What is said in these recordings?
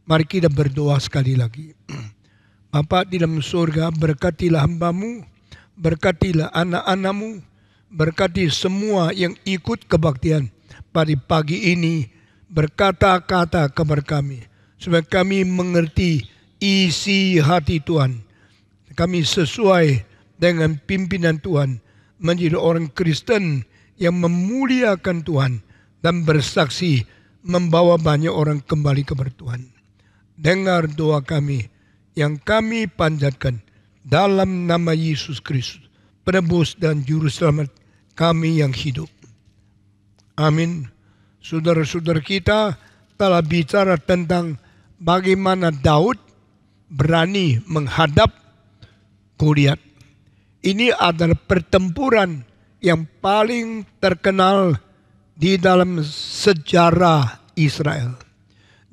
Mari kita berdoa sekali lagi. Bapa di dalam surga, berkatilah hamba-Mu, berkatilah anak-anak-Mu, berkati semua yang ikut kebaktian pada pagi ini, berkata-kata kepada kami, supaya kami mengerti isi hati Tuhan. Kami sesuai dengan pimpinan Tuhan, menjadi orang Kristen yang memuliakan Tuhan dan bersaksi membawa banyak orang kembali kepada Tuhan. Dengar doa kami yang kami panjatkan dalam nama Yesus Kristus, penebus dan juru selamat kami yang hidup. Amin. Saudara-saudara kita telah bicara tentang bagaimana Daud berani menghadap Goliat. Ini adalah pertempuran yang paling terkenal di dalam sejarah Israel.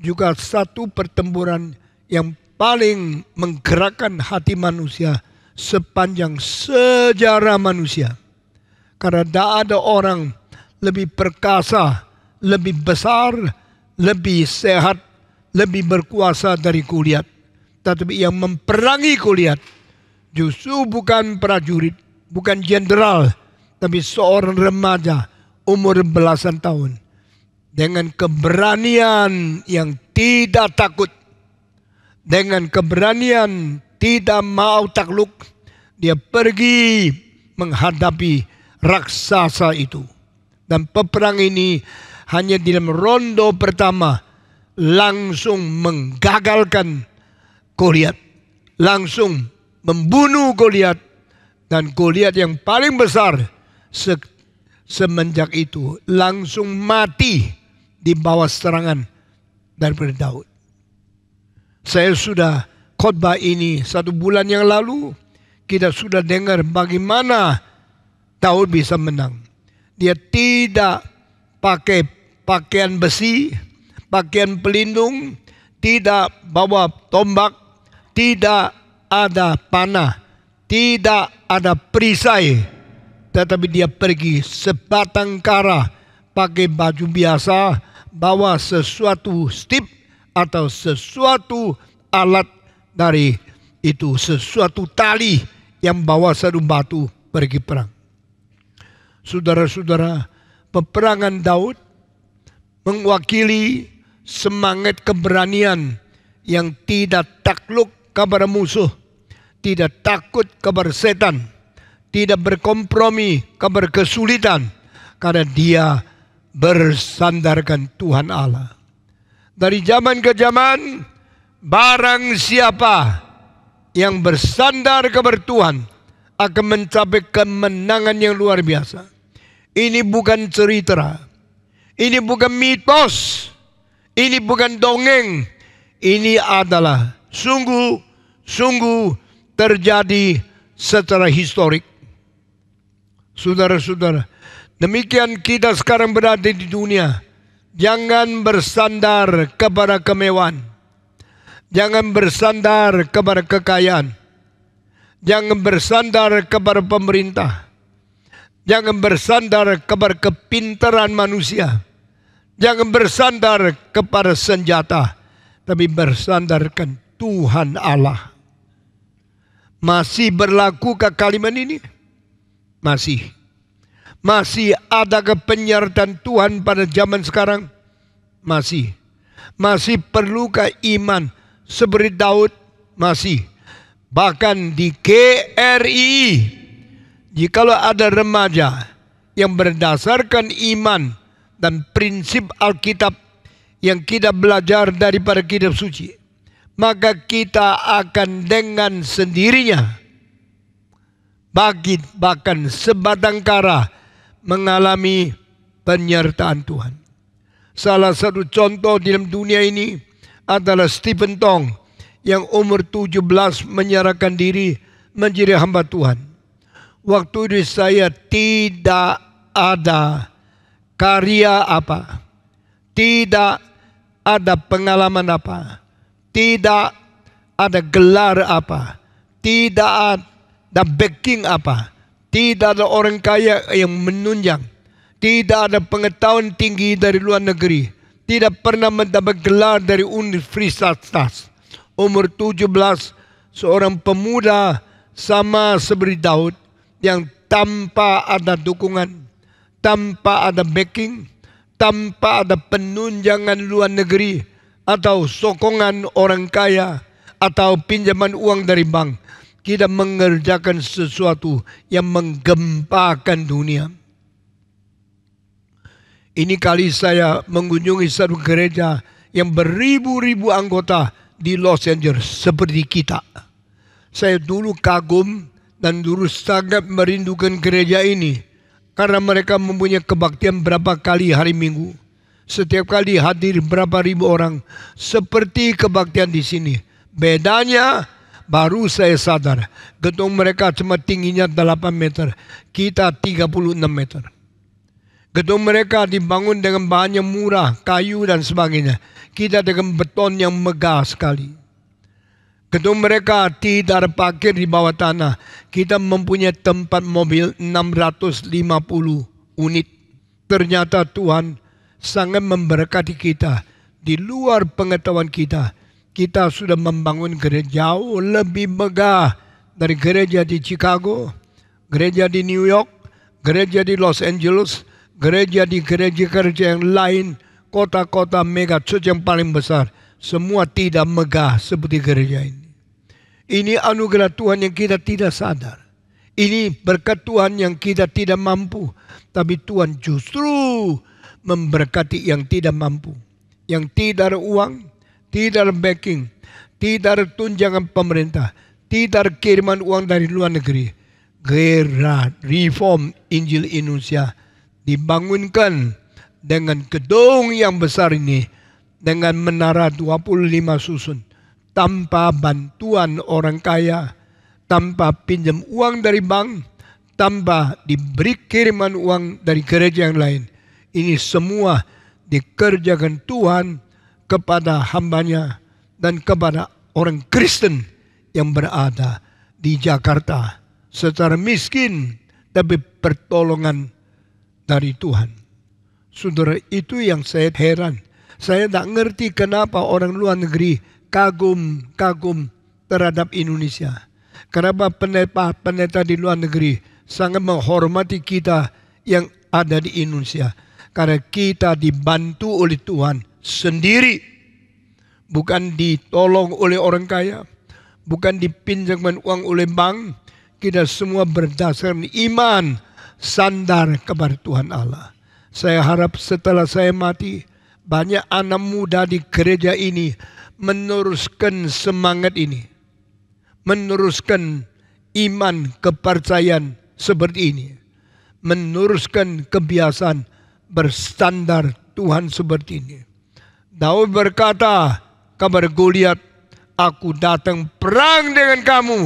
Juga satu pertempuran yang paling menggerakkan hati manusia sepanjang sejarah manusia. Karena tidak ada orang lebih perkasa, lebih besar, lebih sehat, lebih berkuasa dari Goliat. Tetapi yang memperangi Goliat justru bukan prajurit, bukan jenderal, tapi seorang remaja umur belasan tahun. Dengan keberanian yang tidak takut, dengan keberanian tidak mau takluk, dia pergi menghadapi raksasa itu. Dan peperang ini hanya di dalam rondo pertama langsung menggagalkan Goliat, langsung membunuh Goliat, dan Goliat yang paling besar semenjak itu langsung mati di bawah serangan daripada Daud. Saya sudah khotbah ini 1 bulan yang lalu. Kita sudah dengar bagaimana Daud bisa menang. Dia tidak pakai pakaian besi, pakaian pelindung, tidak bawa tombak, tidak ada panah, tidak ada perisai, tetapi dia pergi sebatang kara, pakai baju biasa, bawa sesuatu stick atau sesuatu alat dari itu, sesuatu tali yang bawa satu batu pergi perang. Saudara-saudara, peperangan Daud mewakili semangat keberanian yang tidak takluk kepada musuh, tidak takut kepada setan, tidak berkompromi kepada kesulitan, karena dia bersandarkan Tuhan Allah. Dari zaman ke zaman, barang siapa yang bersandar kepada Tuhan akan mencapai kemenangan yang luar biasa. Ini bukan cerita, ini bukan mitos, ini bukan dongeng, ini adalah sungguh terjadi secara historik. Saudara-saudara, demikian kita sekarang berada di dunia. Jangan bersandar kepada kemewahan, jangan bersandar kepada kekayaan, jangan bersandar kepada pemerintah, jangan bersandar kepada kepintaran manusia, jangan bersandar kepada senjata, tapi bersandarkan Tuhan Allah. Masih berlakukah kalimat ini? Masih adakah penyertaan Tuhan pada zaman sekarang? Masih perlukah iman seperti Daud? Masih. Bahkan di GRI, jikalau ada remaja yang berdasarkan iman dan prinsip Alkitab yang kita belajar daripada kitab suci, maka kita akan dengan sendirinya bahkan sebatang kara mengalami penyertaan Tuhan. Salah satu contoh di dalam dunia ini adalah Stephen Tong yang umur 17 menyerahkan diri menjadi hamba Tuhan. Waktu itu saya tidak ada karya apa, tidak ada pengalaman apa, tidak ada gelar apa, tidak ada backing apa, tidak ada orang kaya yang menunjang, tidak ada pengetahuan tinggi dari luar negeri, tidak pernah mendapat gelar dari universitas. Umur 17, seorang pemuda sama seperti Daud yang tanpa ada dukungan, tanpa ada backing, tanpa ada penunjangan luar negeri atau sokongan orang kaya atau pinjaman uang dari bank, kita mengerjakan sesuatu yang menggempakan dunia. Ini kali saya mengunjungi satu gereja yang beribu-ribu anggota di Los Angeles seperti kita. Saya dulu kagum dan dulu sangat merindukan gereja ini karena mereka mempunyai kebaktian berapa kali hari Minggu. Setiap kali hadir berapa ribu orang seperti kebaktian di sini. Bedanya baru saya sadar gedung mereka cuma tingginya 8 meter, kita 36 meter. Gedung mereka dibangun dengan bahan yang murah, kayu dan sebagainya. Kita dengan beton yang megah sekali. Gedung mereka tidak ada parkir di bawah tanah. Kita mempunyai tempat mobil 650 unit. Ternyata Tuhan sangat memberkati kita. Di luar pengetahuan kita, kita sudah membangun gereja jauh lebih megah dari gereja di Chicago, gereja di New York, gereja di Los Angeles, gereja di gereja-gereja yang lain, kota-kota mega church yang paling besar. Semua tidak megah seperti gereja ini. Ini anugerah Tuhan yang kita tidak sadar. Ini berkat Tuhan yang kita tidak mampu. Tapi Tuhan justru memberkati yang tidak mampu. Yang tidak ada uang, tidak ada backing, tidak ada tunjangan pemerintah, tidak ada kiriman uang dari luar negeri. Gereja Reform Injil Indonesia dibangunkan dengan gedung yang besar ini, dengan menara 25 susun, tanpa bantuan orang kaya, tanpa pinjam uang dari bank, tanpa diberi kiriman uang dari gereja yang lain. Ini semua dikerjakan Tuhan kepada hambanya dan kepada orang Kristen yang berada di Jakarta secara miskin, tapi pertolongan dari Tuhan. Saudara, itu yang saya heran. Saya tak ngerti kenapa orang luar negeri kagum terhadap Indonesia. Kenapa pendeta di luar negeri sangat menghormati kita yang ada di Indonesia. Karena kita dibantu oleh Tuhan sendiri. Bukan ditolong oleh orang kaya. Bukan dipinjamkan uang oleh bank. Kita semua berdasarkan iman, sandar kepada Tuhan Allah. Saya harap setelah saya mati, banyak anak muda di gereja ini meneruskan semangat ini. Meneruskan iman, kepercayaan seperti ini. Meneruskan kebiasaan berstandar Tuhan seperti ini. Daud berkata kepada Goliat, "Aku datang perang dengan kamu."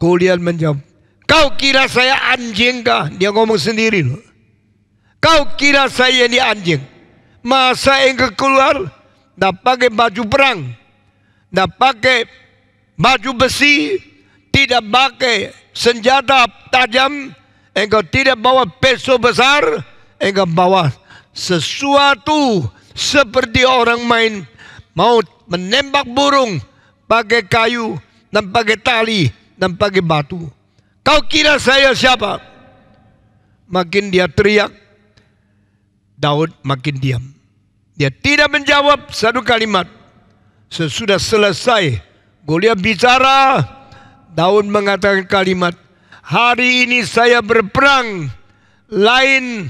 Goliat menjawab, "Kau kira saya anjing kah?" Dia ngomong sendiri loh. "Kau kira saya ini anjing? Masa engkau keluar, dah pakai baju perang, dah pakai baju besi, tidak pakai senjata tajam, engkau tidak bawa pisau besar, engkau bawa sesuatu seperti orang main mau menembak burung pakai kayu dan pakai tali dan pakai batu. Kau kira saya siapa?" Makin dia teriak, Daud makin diam. Dia tidak menjawab satu kalimat. Sesudah selesai Goliat bicara, Daud mengatakan kalimat, "Hari ini saya berperang lain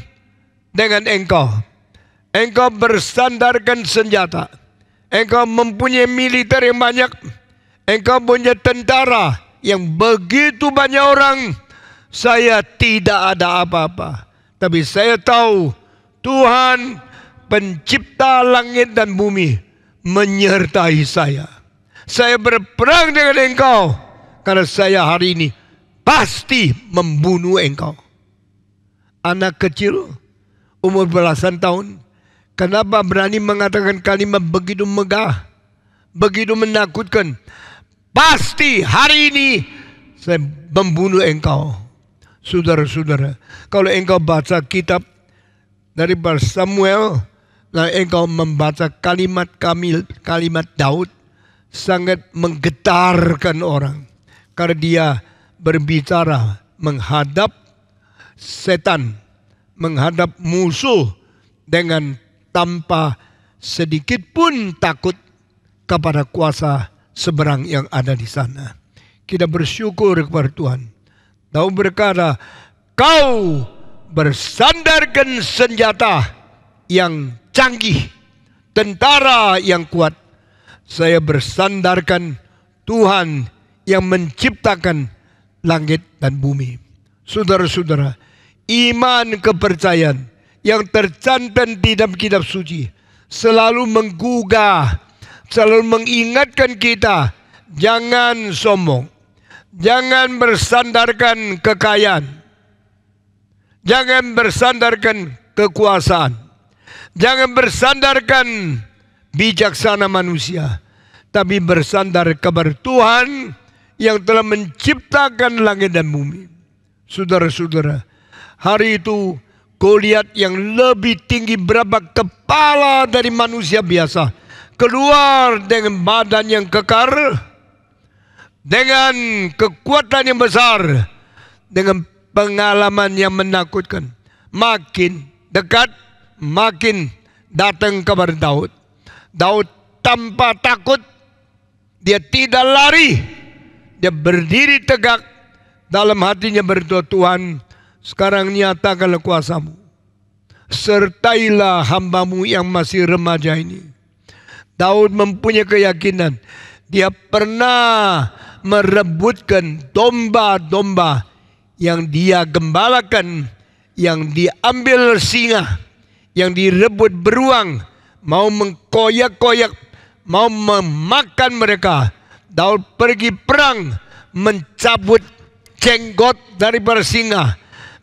dengan engkau. Engkau bersandarkan senjata. Engkau mempunyai militer yang banyak. Engkau punya tentara yang begitu banyak orang. Saya tidak ada apa-apa. Tapi saya tahu Tuhan pencipta langit dan bumi menyertai saya. Saya berperang dengan engkau karena saya hari ini pasti membunuh engkau." Anak kecil umur belasan tahun, kenapa berani mengatakan kalimat begitu megah, begitu menakutkan? Pasti hari ini saya membunuh engkau. Saudara-saudara, kalau engkau baca kitab dari Samuel, Nah, engkau membaca kalimat Daud sangat menggetarkan orang. Karena dia berbicara menghadap setan, menghadap musuh dengan tanpa sedikit pun takut kepada kuasa seberang yang ada di sana. Kita bersyukur kepada Tuhan. Daud berkata, kau bersandarkan senjata yang canggih, tentara yang kuat. Saya bersandarkan Tuhan yang menciptakan langit dan bumi. Saudara-saudara, iman kepercayaan yang tercantum di dalam kitab suci selalu menggugah, selalu mengingatkan kita, jangan sombong, jangan bersandarkan kekayaan, jangan bersandarkan kekuasaan, jangan bersandarkan bijaksana manusia, tapi bersandar kepada Tuhan yang telah menciptakan langit dan bumi. Saudara-saudara, hari itu Goliat yang lebih tinggi berapa kepala dari manusia biasa keluar dengan badan yang kekar, dengan kekuatan yang besar, dengan pengalaman yang menakutkan. Makin dekat, makin datang kepada Daud. Daud tanpa takut, dia tidak lari, dia berdiri tegak, dalam hatinya berdoa, Tuhan, sekarang nyatakanlah kuasamu, sertailah hambamu yang masih remaja ini. Daud mempunyai keyakinan, dia pernah merebutkan domba-domba yang dia gembalakan, yang diambil singa, yang direbut beruang, mau mengkoyak-koyak, mau memakan mereka. Daud pergi perang, mencabut jenggot daripada singa,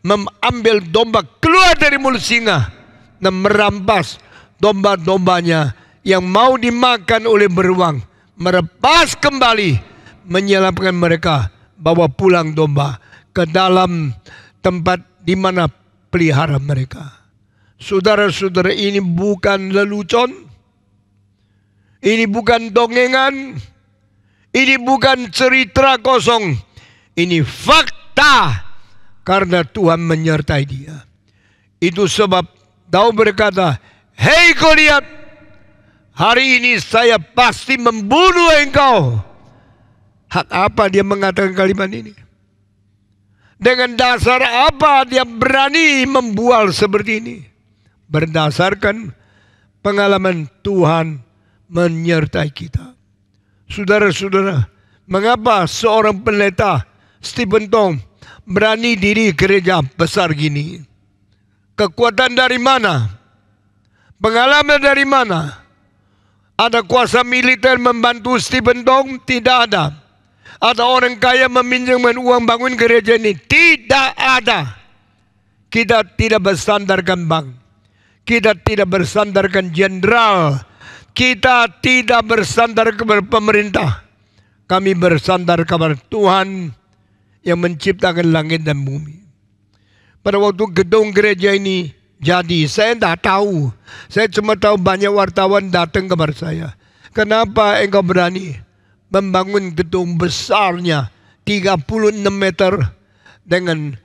mengambil domba keluar dari mulut singa, dan merampas domba-dombanya yang mau dimakan oleh beruang, merebas kembali, menyelamatkan mereka, bawa pulang domba ke dalam tempat di mana pelihara mereka. Saudara-saudara, ini bukan lelucon, ini bukan dongengan, ini bukan cerita kosong, ini fakta, karena Tuhan menyertai dia. Itu sebab Daud berkata, hei Goliat, hari ini saya pasti membunuh engkau. Hak apa dia mengatakan kalimat ini? Dengan dasar apa dia berani membual seperti ini? Berdasarkan pengalaman Tuhan menyertai kita. Saudara-saudara, mengapa seorang pendeta Stephen Tong berani diri gereja besar gini? Kekuatan dari mana? Pengalaman dari mana? Ada kuasa militer membantu Stephen Tong? Tidak ada. Ada orang kaya meminjamkan uang bangun gereja ini? Tidak ada. Kita tidak bersandarkan bank, kita tidak bersandarkan jenderal, kita tidak bersandar kepada pemerintah. Kami bersandar kepada Tuhan yang menciptakan langit dan bumi. Pada waktu gedung gereja ini jadi, saya tidak tahu. Saya cuma tahu banyak wartawan datang kepada saya. Kenapa engkau berani membangun gedung besarnya 36 meter dengan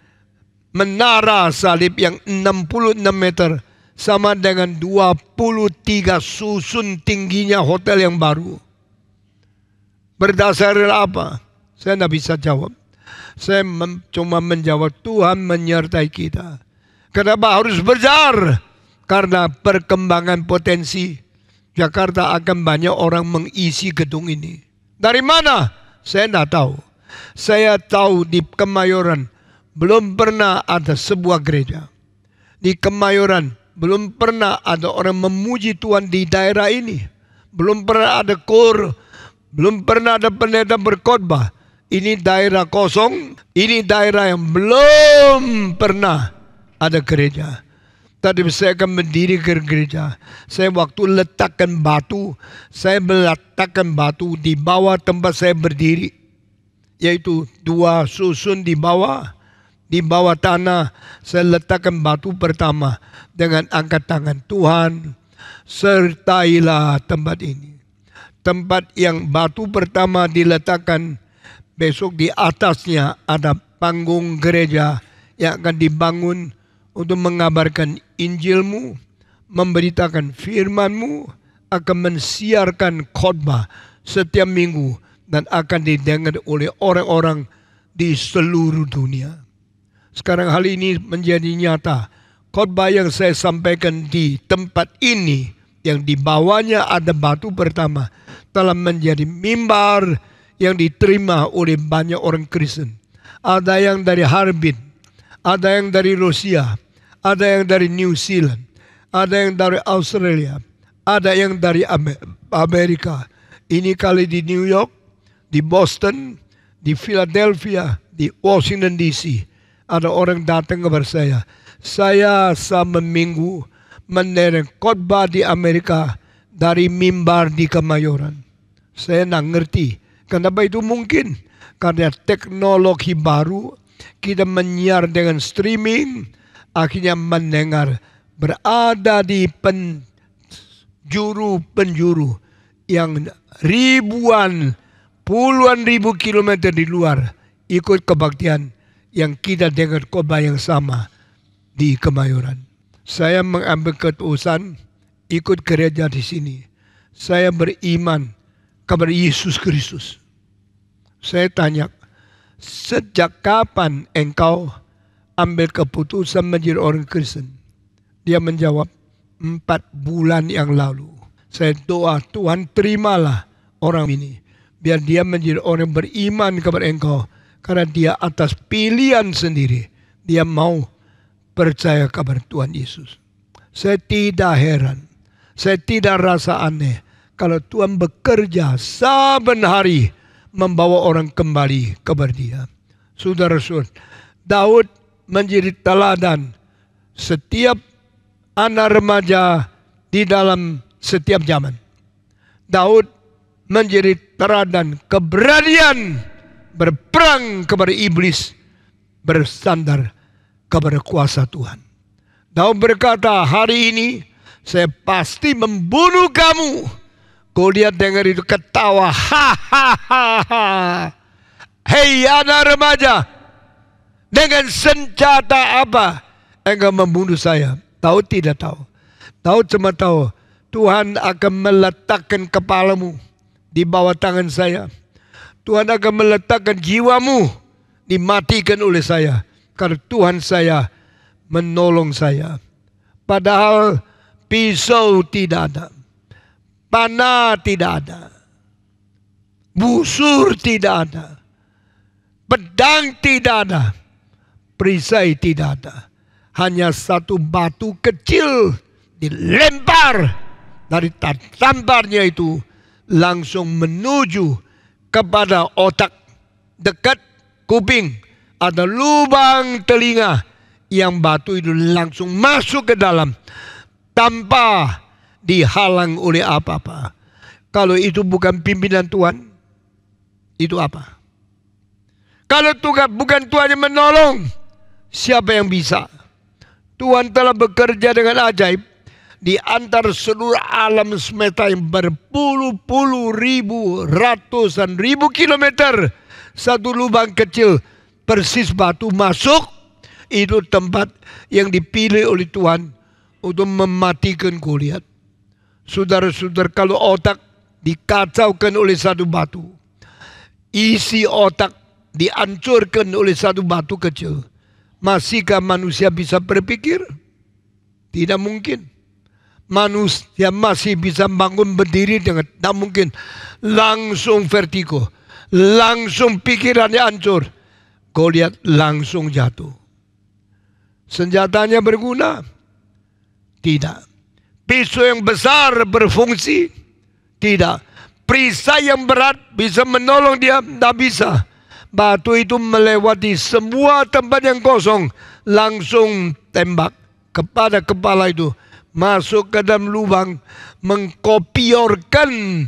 menara salib yang 66 meter, sama dengan 23 susun tingginya hotel yang baru? Berdasarkan apa? Saya tidak bisa jawab. Saya cuma menjawab, Tuhan menyertai kita. Kenapa harus besar? Karena perkembangan potensi Jakarta akan banyak orang mengisi gedung ini. Dari mana? Saya tidak tahu. Saya tahu di Kemayoran belum pernah ada sebuah gereja. Di Kemayoran belum pernah ada orang memuji Tuhan di daerah ini. Belum pernah ada kor, belum pernah ada pendeta berkhotbah. Ini daerah kosong, ini daerah yang belum pernah ada gereja. Tadi saya akan mendirikan gereja. Saya waktu letakkan batu, saya meletakkan batu di bawah tempat saya berdiri, yaitu 2 susun di bawah tanah. Saya letakkan batu pertama dengan angkat tangan. Tuhan, sertailah tempat ini. Tempat yang batu pertama diletakkan, besok di atasnya ada panggung gereja yang akan dibangun untuk mengabarkan Injilmu, memberitakan firman-Mu, akan mensiarkan khotbah setiap minggu dan akan didengar oleh orang-orang di seluruh dunia. Sekarang hal ini menjadi nyata. Khotbah yang saya sampaikan di tempat ini, yang di bawahnya ada batu pertama, telah menjadi mimbar yang diterima oleh banyak orang Kristen. Ada yang dari Harbin, ada yang dari Rusia, ada yang dari New Zealand, ada yang dari Australia, ada yang dari Amerika. Ini kali di New York, di Boston, di Philadelphia, di Washington DC. Ada orang datang kepada saya selama minggu mendengar khotbah di Amerika dari mimbar di Kemayoran. Saya tidak ngerti kenapa itu mungkin. Karena teknologi baru, kita menyiar dengan streaming, akhirnya mendengar berada di penjuru-penjuru yang ribuan, puluhan ribu kilometer di luar ikut kebaktian yang kita dengar khotbah yang sama di Kemayoran. Saya mengambil keputusan ikut gereja di sini. Saya beriman kepada Yesus Kristus. Saya tanya, sejak kapan engkau ambil keputusan menjadi orang Kristen? Dia menjawab, 4 bulan yang lalu. Saya doa, Tuhan terimalah orang ini, biar dia menjadi orang beriman kepada engkau. Karena dia atas pilihan sendiri, dia mau percaya kepada Tuhan Yesus. Saya tidak heran, saya tidak rasa aneh kalau Tuhan bekerja saben hari membawa orang kembali kepada dia. Saudara-saudara, Daud menjadi teladan setiap anak remaja di dalam setiap zaman. Daud menjadi teladan keberanian berperang kepada iblis, bersandar kepada kuasa Tuhan. Daud berkata, hari ini saya pasti membunuh kamu. Goliat dengar itu ketawa, hahaha. Hei anak remaja, dengan senjata apa engkau membunuh saya? Daud tidak tahu. Daud cuma tahu Tuhan akan meletakkan kepalamu di bawah tangan saya. Tuhan akan meletakkan jiwamu dimatikan oleh saya. Karena Tuhan saya menolong saya. Padahal pisau tidak ada, panah tidak ada, busur tidak ada, pedang tidak ada, perisai tidak ada. Hanya satu batu kecil dilempar dari tamparnya itu langsung menuju kepada otak, dekat kuping ada lubang telinga, yang batu itu langsung masuk ke dalam tanpa dihalang oleh apa-apa. Kalau itu bukan pimpinan Tuhan, itu apa? Kalau Tuhan bukan Tuhan yang menolong, siapa yang bisa? Tuhan telah bekerja dengan ajaib di antara seluruh alam semesta yang berpuluh-puluh ribu, ratusan ribu kilometer. Satu lubang kecil persis batu masuk. Itu tempat yang dipilih oleh Tuhan untuk mematikan Goliat. Saudara-saudara, kalau otak dikacaukan oleh satu batu, isi otak dihancurkan oleh satu batu kecil, masihkah manusia bisa berpikir? Tidak mungkin. Manusia masih bisa bangun berdiri dengan tidak mungkin. Langsung vertigo, langsung pikirannya hancur. Goliat langsung jatuh. Senjatanya berguna? Tidak. Pisau yang besar berfungsi? Tidak. Perisai yang berat bisa menolong dia? Tidak bisa. Batu itu melewati semua tempat yang kosong, langsung tembak kepada kepala itu, masuk ke dalam lubang, mengkopiorkan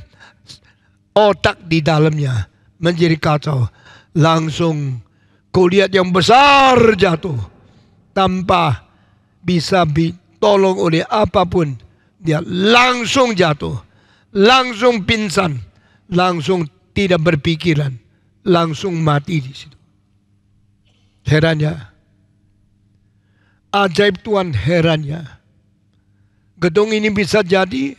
otak di dalamnya, menjadi kacau. Langsung Goliat yang besar jatuh tanpa bisa ditolong oleh apapun. dia langsung jatuh, langsung pingsan, langsung tidak berpikiran, langsung mati di situ. Herannya, ajaib Tuhan, herannya. Gedung ini bisa jadi,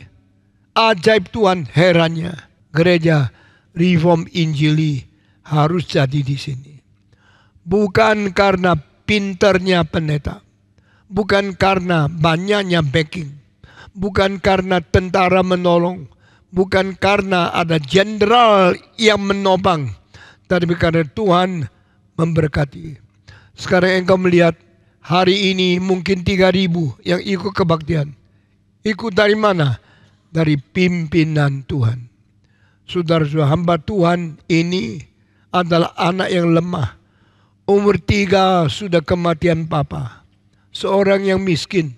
ajaib Tuhan, herannya. Gereja Reform Injili harus jadi di sini. Bukan karena pinternya pendeta, bukan karena banyaknya backing, bukan karena tentara menolong, bukan karena ada jenderal yang menopang, tapi karena Tuhan memberkati. Sekarang engkau melihat hari ini mungkin 3.000 yang ikut kebaktian. Ikut dari mana? Dari pimpinan Tuhan. Saudara-saudara, hamba Tuhan ini adalah anak yang lemah. Umur 3 sudah kematian papa. Seorang yang miskin,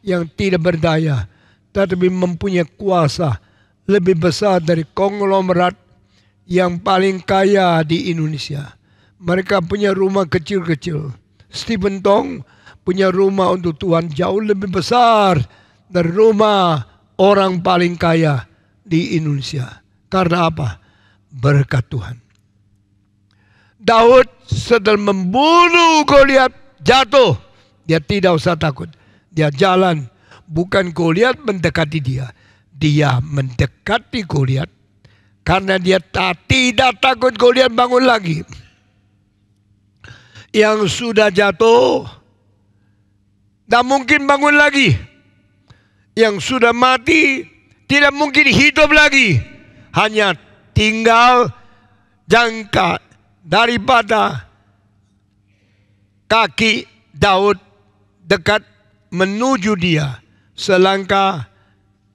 yang tidak berdaya, tetapi mempunyai kuasa lebih besar dari konglomerat yang paling kaya di Indonesia. Mereka punya rumah kecil-kecil. Stephen Tong punya rumah untuk Tuhan jauh lebih besar dari rumah orang paling kaya di Indonesia. Karena apa? Berkat Tuhan. Daud sedang membunuh Goliat, jatuh. Dia tidak usah takut. Dia jalan. Bukan Goliat mendekati dia. Dia mendekati Goliat. Karena dia tidak takut Goliat bangun lagi. Yang sudah jatuh, tidak mungkin bangun lagi. Yang sudah mati, tidak mungkin hidup lagi. Hanya tinggal jangka daripada kaki Daud dekat menuju dia. Selangkah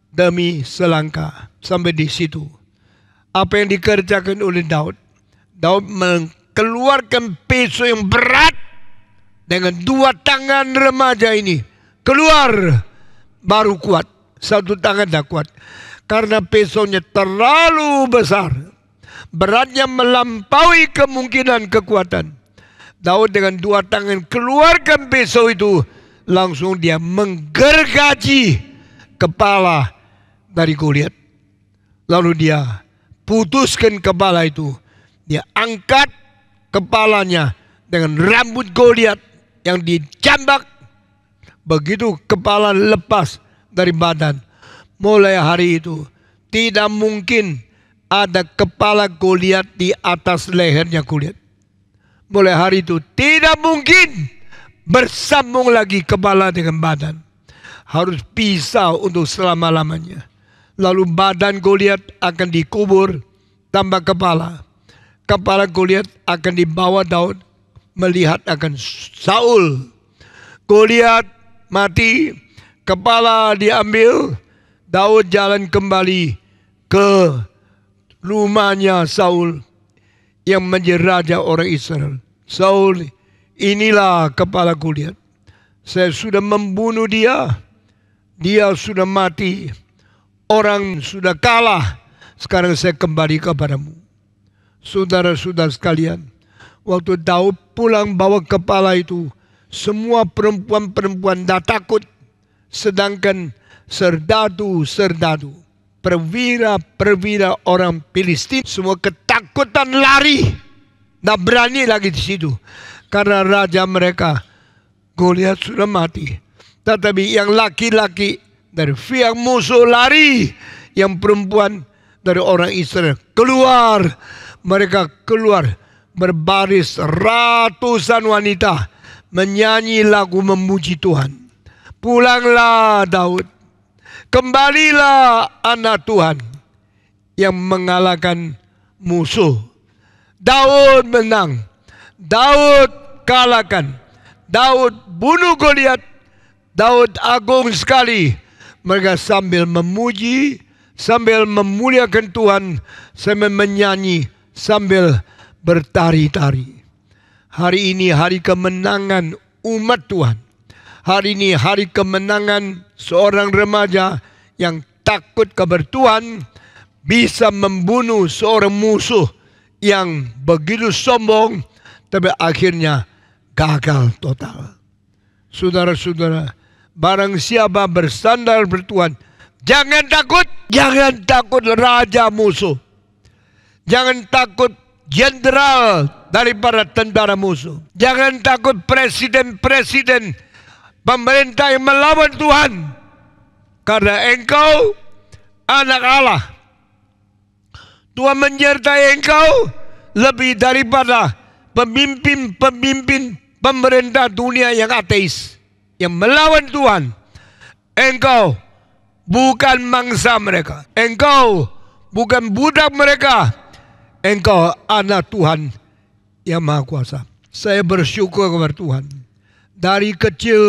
demi selangkah. Sampai di situ. Apa yang dikerjakan oleh Daud? Daud mengeluarkan pisau yang berat dengan 2 tangan remaja ini. Keluar baru kuat. Satu tangan tak kuat. Karena pisaunya terlalu besar. Beratnya melampaui kemungkinan kekuatan. Daud dengan 2 tangan keluarkan pisau itu. Langsung dia menggergaji kepala dari Goliat. Lalu dia putuskan kepala itu. Dia angkat kepalanya dengan rambut Goliat yang dijambak. Begitu kepala lepas dari badan. Mulai hari itu tidak mungkin ada kepala Goliat di atas lehernya Goliat. Mulai hari itu tidak mungkin bersambung lagi kepala dengan badan. Harus pisah untuk selama-lamanya. Lalu badan Goliat akan dikubur tambah kepala. Kepala Goliat akan dibawa Daud melihat akan Saul. Goliat mati, kepala diambil, Daud jalan kembali ke rumahnya Saul yang menjadi raja orang Israel. Saul, inilah kepala Goliat. Saya sudah membunuh dia. Dia sudah mati. Orang sudah kalah. Sekarang saya kembali kepadamu. Saudara-saudara sekalian, waktu Daud pulang bawa kepala itu, semua perempuan-perempuan dah takut. Sedangkan serdadu-serdadu, perwira-perwira orang Filistin, semua ketakutan lari. Tak berani lagi di situ. Karena raja mereka, Goliat, sudah mati. Tetapi yang laki-laki dari pihak musuh lari. Yang perempuan dari orang Israel keluar. Mereka keluar berbaris ratusan wanita menyanyi lagu memuji Tuhan. Pulanglah Daud. Kembalilah anak Tuhan yang mengalahkan musuh. Daud menang. Daud kalahkan. Daud bunuh Goliat. Daud agung sekali. Mereka sambil memuji, sambil memuliakan Tuhan, sambil menyanyi, sambil bertari-tari. Hari ini hari kemenangan umat Tuhan. Hari ini hari kemenangan seorang remaja yang takut kepada Tuhan bisa membunuh seorang musuh yang begitu sombong, tapi akhirnya gagal total. Saudara-saudara, barang siapa bersandar bertuhan, Jangan takut. Jangan takut raja musuh. Jangan takut jenderal daripada tentara musuh. Jangan takut presiden-presiden pemerintah yang melawan Tuhan. Karena engkau anak Allah. Tuhan menyertai engkau lebih daripada pemimpin-pemimpin pemerintah dunia yang ateis, yang melawan Tuhan. Engkau bukan mangsa mereka. Engkau bukan budak mereka. Engkau anak Tuhan yang Maha Kuasa. Saya bersyukur kepada Tuhan. Dari kecil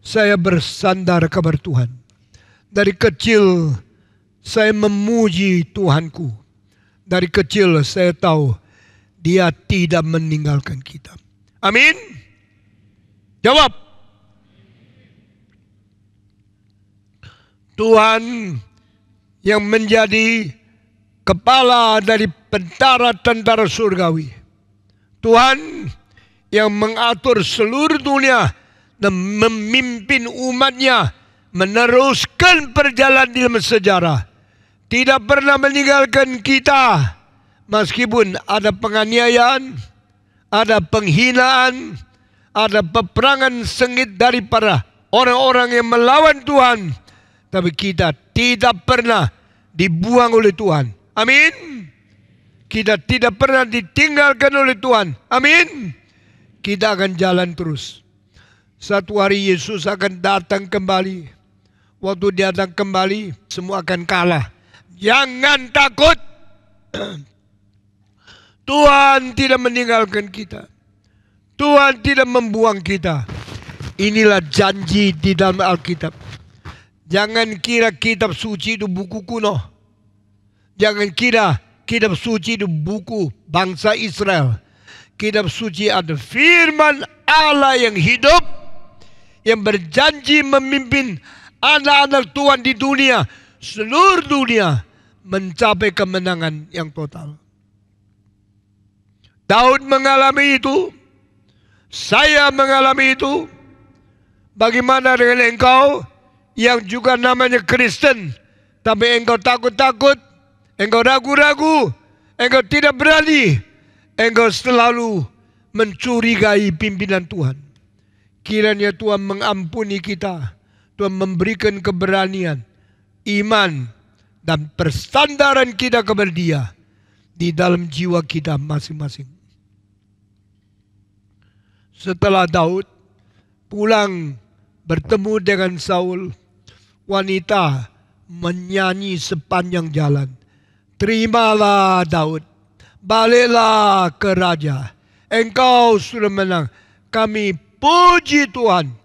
saya bersandar kepada Tuhan. Dari kecil saya memuji Tuhanku. Dari kecil saya tahu Dia tidak meninggalkan kita. Amin. Jawab. Tuhan yang menjadi kepala dari tentara surgawi. Tuhan yang mengatur seluruh dunia dan memimpin umatnya meneruskan perjalanan dalam sejarah. Tidak pernah meninggalkan kita. Meskipun ada penganiayaan, ada penghinaan, ada peperangan sengit daripada orang-orang yang melawan Tuhan. Tapi kita tidak pernah dibuang oleh Tuhan. Amin. Kita tidak pernah ditinggalkan oleh Tuhan. Amin. Kita akan jalan terus. Satu hari Yesus akan datang kembali. Waktu Dia datang kembali, semua akan kalah. Jangan takut. Tuhan tidak meninggalkan kita. Tuhan tidak membuang kita. Inilah janji di dalam Alkitab. Jangan kira kitab suci itu buku kuno. Jangan kira kitab suci itu buku bangsa Israel. Kitab suci ada firman Allah yang hidup, yang berjanji memimpin anak-anak Tuhan di dunia, seluruh dunia, mencapai kemenangan yang total. Daud mengalami itu. Saya mengalami itu. Bagaimana dengan engkau yang juga namanya Kristen, tapi engkau takut-takut, engkau ragu-ragu, engkau tidak berani, engkau selalu mencurigai pimpinan Tuhan. Kiranya Tuhan mengampuni kita. Tuhan memberikan keberanian, iman, dan persandaran kita kepada Dia di dalam jiwa kita masing-masing. Setelah Daud pulang bertemu dengan Saul, wanita menyanyi sepanjang jalan. Terimalah Daud, baliklah ke raja. Engkau sudah menang. Kami puji Tuhan.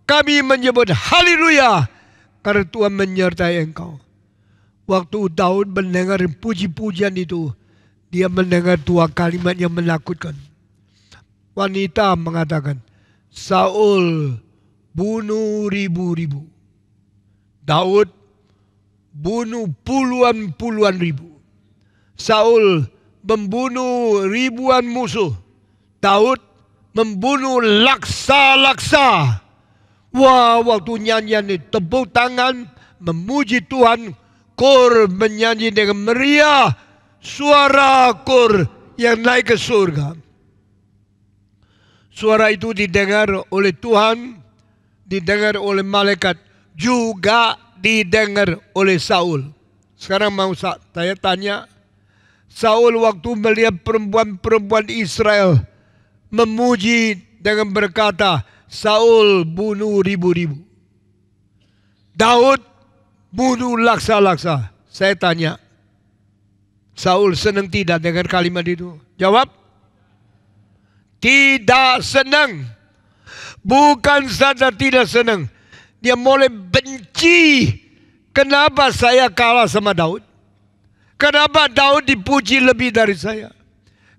Kami menyebut haleluya karena Tuhan menyertai engkau. Waktu Daud mendengar puji-pujian itu, dia mendengar dua kalimat yang menakutkan. Wanita mengatakan, Saul bunuh ribu-ribu. Daud bunuh puluhan-puluhan ribu. Saul membunuh ribuan musuh. Daud membunuh laksa-laksa. Wah, waktu nyanyian itu tepuk tangan, memuji Tuhan, kor menyanyi dengan meriah, suara kor yang naik ke surga. Suara itu didengar oleh Tuhan, didengar oleh malaikat, juga didengar oleh Saul. Sekarang mau saya tanya, Saul waktu melihat perempuan-perempuan Israel memuji dengan berkata, Saul bunuh ribu-ribu, Daud bunuh laksa-laksa. Saya tanya, Saul senang tidak dengan kalimat itu? Jawab, tidak senang. Bukan saja tidak senang, dia mulai benci. Kenapa saya kalah sama Daud? Kenapa Daud dipuji lebih dari saya?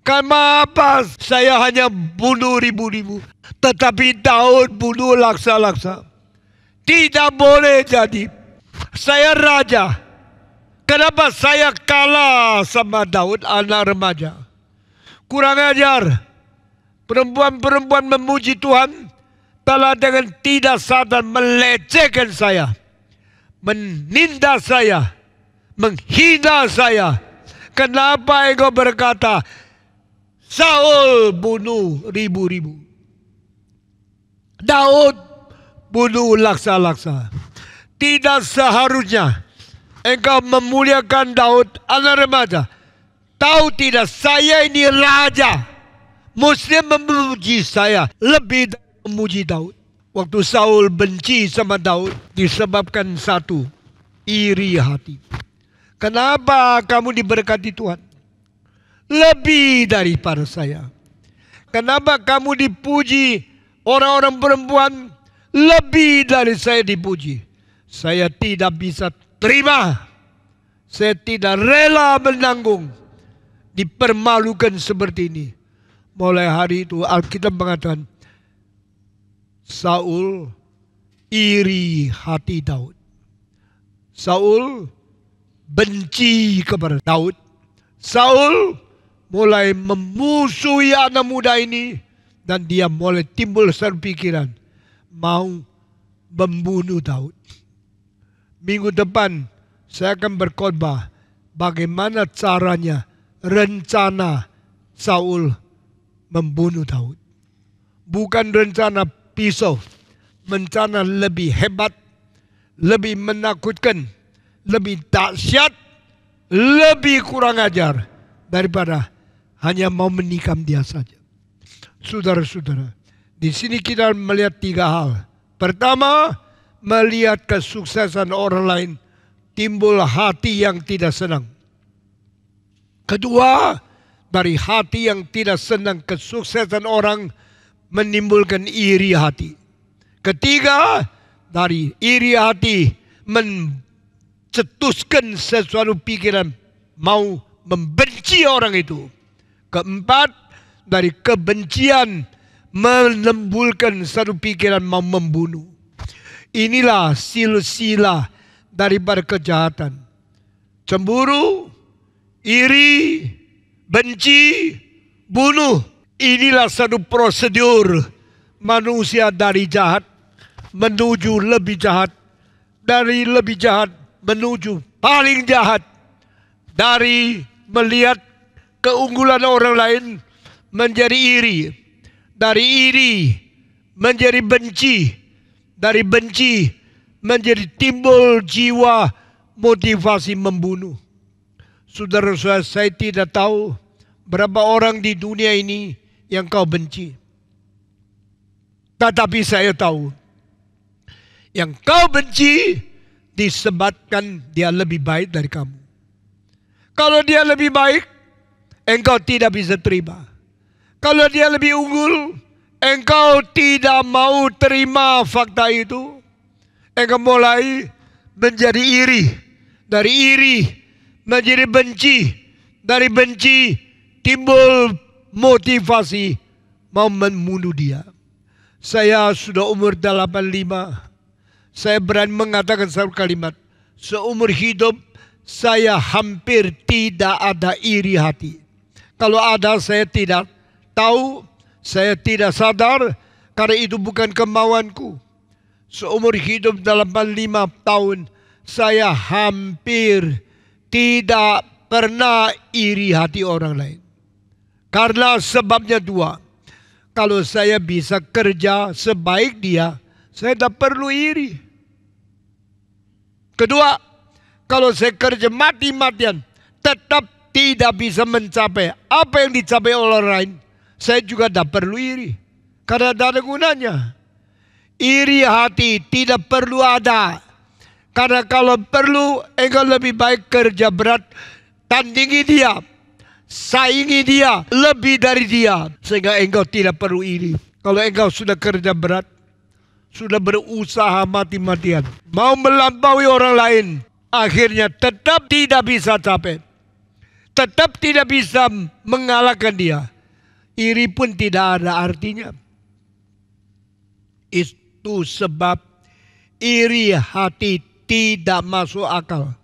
Kenapa saya hanya bunuh ribu-ribu, tetapi Daud bunuh laksa-laksa? Tidak boleh jadi. Saya raja. Kenapa saya kalah sama Daud anak remaja? Kurang ajar. Perempuan-perempuan memuji Tuhan telah dengan tidak sadar melecehkan saya, menindas saya, menghina saya. Kenapa engkau berkata, Saul bunuh ribu-ribu, Daud bunuh laksa-laksa? Tidak seharusnya engkau memuliakan Daud, anak remaja. Tahu tidak, saya ini raja, mesti memuji saya lebih dari memuji Daud. Waktu Saul benci sama Daud disebabkan satu, iri hati. Kenapa kamu diberkati Tuhan lebih daripada saya? Kenapa kamu dipuji orang-orang perempuan lebih dari saya dipuji? Saya tidak bisa terima. Saya tidak rela menanggung dipermalukan seperti ini. Mulai hari itu Alkitab mengatakan Saul iri hati Daud. Saul benci kepada Daud. Saul mulai memusuhi anak muda ini. Dan dia mulai timbul satu pikiran, mau membunuh Daud. Minggu depan saya akan berkhotbah bagaimana caranya rencana Saul membunuh Daud. Bukan rencana pisau, rencana lebih hebat, lebih menakutkan, lebih dahsyat, lebih kurang ajar daripada hanya mau menikam dia saja. Saudara-saudara, di sini kita melihat tiga hal. Pertama, melihat kesuksesan orang lain, timbul hati yang tidak senang. Kedua, dari hati yang tidak senang kesuksesan orang menimbulkan iri hati. Ketiga, dari iri hati mencetuskan sesuatu pikiran mau membenci orang itu. Keempat, dari kebencian menimbulkan satu pikiran mau membunuh. Inilah silsilah daripada kejahatan. Cemburu, iri, benci, bunuh. Inilah satu prosedur manusia dari jahat menuju lebih jahat. Dari lebih jahat menuju paling jahat. Dari melihat keunggulan orang lain menjadi iri. Dari iri menjadi benci. Dari benci menjadi timbul jiwa motivasi membunuh. Saudara-saudara, saya tidak tahu berapa orang di dunia ini yang kau benci. Tetapi saya tahu yang kau benci disebabkan dia lebih baik dari kamu. Kalau dia lebih baik, engkau tidak bisa terima. Kalau dia lebih unggul, engkau tidak mau terima fakta itu. Engkau mulai menjadi iri. Dari iri menjadi benci. Dari benci timbul motivasi mau membunuh dia. Saya sudah umur 85. Saya berani mengatakan satu kalimat. Seumur hidup saya hampir tidak ada iri hati. Kalau ada saya tidak tahu, saya tidak sadar, karena itu bukan kemauanku. Seumur hidup 85 tahun, saya hampir tidak pernah iri hati orang lain. Karena sebabnya dua. Kalau saya bisa kerja sebaik dia, saya tidak perlu iri. Kedua, kalau saya kerja mati-matian, tetap tidak bisa mencapai apa yang dicapai oleh orang lain, saya juga tidak perlu iri. Karena tidak ada gunanya. Iri hati tidak perlu ada. Karena kalau perlu, engkau lebih baik kerja berat, tandingi dia, saingi dia, lebih dari dia, sehingga engkau tidak perlu iri. Kalau engkau sudah kerja berat, sudah berusaha mati-matian, mau melampaui orang lain, akhirnya tetap tidak bisa capai, tetap tidak bisa mengalahkan dia. Iri pun tidak ada artinya. Itu sebab iri hati tidak masuk akal.